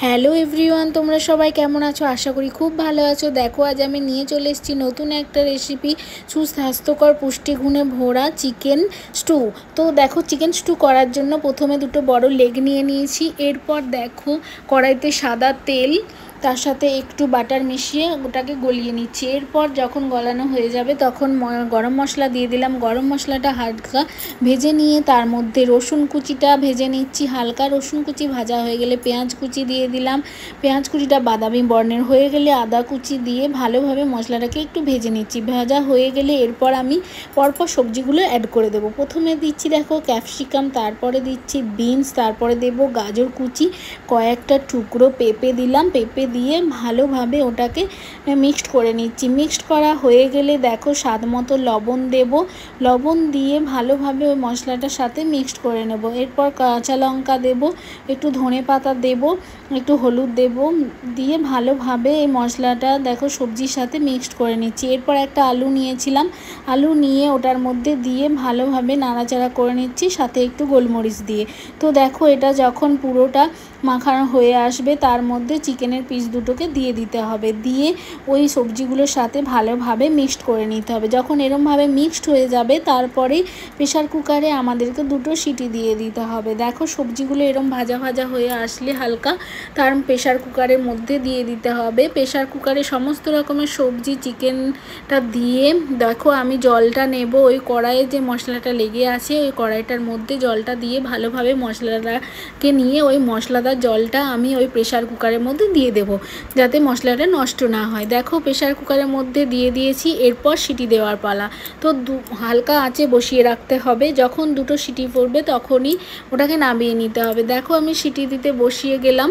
Hello everyone, তোমরা সবাই কেমন আছো? আশা করি খুব ভালো আছো। দেখো আজ আমি নিয়ে চলে এসেছি নতুন একটা রেসিপি, সুস্বাস্থ্যকর পুষ্টিগুণে ভরা চিকেন স্টু। তো দেখো, চিকেন স্টু করার জন্য প্রথমে দুটো বড় লেগ নিয়ে নিয়েছি। এরপর দেখো কড়াইতে সাদা তেল, তার সাথে একটু বাটার মিশিয়ে ওটাকে গলিয়ে নিচ্ছি। এরপর যখন গলানো হয়ে যাবে তখন গরম মশলা দিয়ে দিলাম। গরম মশলাটা হালকা ভেজে নিয়ে তার মধ্যে রসুন কুচিটা ভেজে নিচ্ছি। হালকা রসুন কুচি ভাজা হয়ে গেলে পেঁয়াজ কুচি দিয়ে দিলাম। পেঁয়াজ কুচিটা বাদামি বর্ণের হয়ে গেলে আদা কুচি দিয়ে ভালোভাবে মশলাটাকে একটু ভেজে নিচ্ছি। ভাজা হয়ে গেলে এরপর আমি পরপর সবজিগুলো অ্যাড করে দেবো। প্রথমে দিচ্ছি দেখো ক্যাপসিকাম, তারপরে দিচ্ছি বিনস, তারপরে দেবো গাজর কুচি, কয়েকটা টুকরো পেঁপে দিলাম। পেঁপে দিয়ে ভালোভাবে ওটাকে মিক্সড করে নিচ্ছি। মিক্সড করা হয়ে গেলে দেখো স্বাদ মতো লবণ দেব। লবণ দিয়ে ভালোভাবে ওই মশলাটার সাথে মিক্সড করে নেব। এরপর কাঁচা লঙ্কা দেব, একটু ধনে পাতা দেব, একটু হলুদ দেব, দিয়ে ভালোভাবে এই মশলাটা দেখো সবজির সাথে মিক্সড করে নিচ্ছি। এরপর একটা আলু নিয়েছিলাম, আলু নিয়ে ওটার মধ্যে দিয়ে ভালোভাবে নাড়াচাড়া করে নিচ্ছি, সাথে একটু গোলমরিচ দিয়ে। তো দেখো এটা যখন পুরোটা মাখানো হয়ে আসবে তার মধ্যে চিকেনের পিস দুটোকে দিয়ে দিতে হবে। দিয়ে ওই সবজিগুলোর সাথে ভালোভাবে মিক্সড করে নিতে হবে। যখন এরমভাবে মিক্সড হয়ে যাবে তারপরে প্রেশার কুকারে আমাদেরকে দুটো সিটি দিয়ে দিতে হবে। দেখো সবজিগুলো এরম ভাজা ভাজা হয়ে আসলে হালকা তার প্রেশার কুকারের মধ্যে দিয়ে দিতে হবে। প্রেশার কুকারে সমস্ত রকমের সবজি চিকেনটা দিয়ে দেখো আমি জলটা নেব। ওই কড়াইয়ে যে মশলাটা লেগে আছে ওই কড়াইটার মধ্যে জলটা দিয়ে ভালোভাবে মশলাটাকে নিয়ে ওই মশলাদার জলটা আমি ওই প্রেশার কুকারের মধ্যে দিয়ে দেব, যাতে মশলাটা নষ্ট না হয়। দেখো প্রেশার কুকারের মধ্যে দিয়ে দিয়েছি। এরপর সিটি দেওয়ার পালা। তো হালকা আঁচে বসিয়ে রাখতে হবে। যখন দুটো সিটি পড়বে তখনই ওটাকে নামিয়ে নিতে হবে। দেখো আমি সিটি দিতে বসিয়ে গেলাম।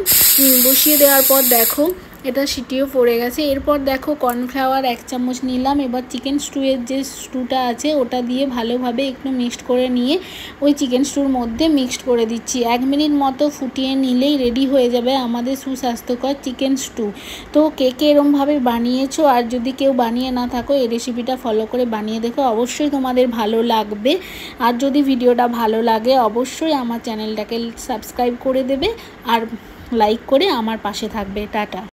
বসিয়ে দেওয়ার পর দেখো এটা সিটিও পড়ে গেছে। এরপর দেখো কর্নফ্লাওয়ার 1 চামচ নিলাম। এবার চিকেন স্টুয়ের যে স্টুটা আছে ওটা দিয়ে ভালোভাবে একটু মিক্সড করে নিয়ে ওই চিকেন স্টুর মধ্যে মিক্সড করে দিচ্ছি। 1 মিনিট মতো ফুটিয়ে নিলেই রেডি হয়ে যাবে আমাদের সুস্বাস্থ্যকর চিকেন স্টু। তো কে কে এরমভাবে বানিয়েছো, আর যদি কেউ বানিয়ে না থাকো এই রেসিপিটা ফলো করে বানিয়ে দেখো, অবশ্যই তোমাদের ভালো লাগবে। আর যদি ভিডিওটা ভালো লাগে অবশ্যই আমার চ্যানেলটাকে সাবস্ক্রাইব করে দেবে আর লাইক করে আমার পাশে থাকবে। টাটা।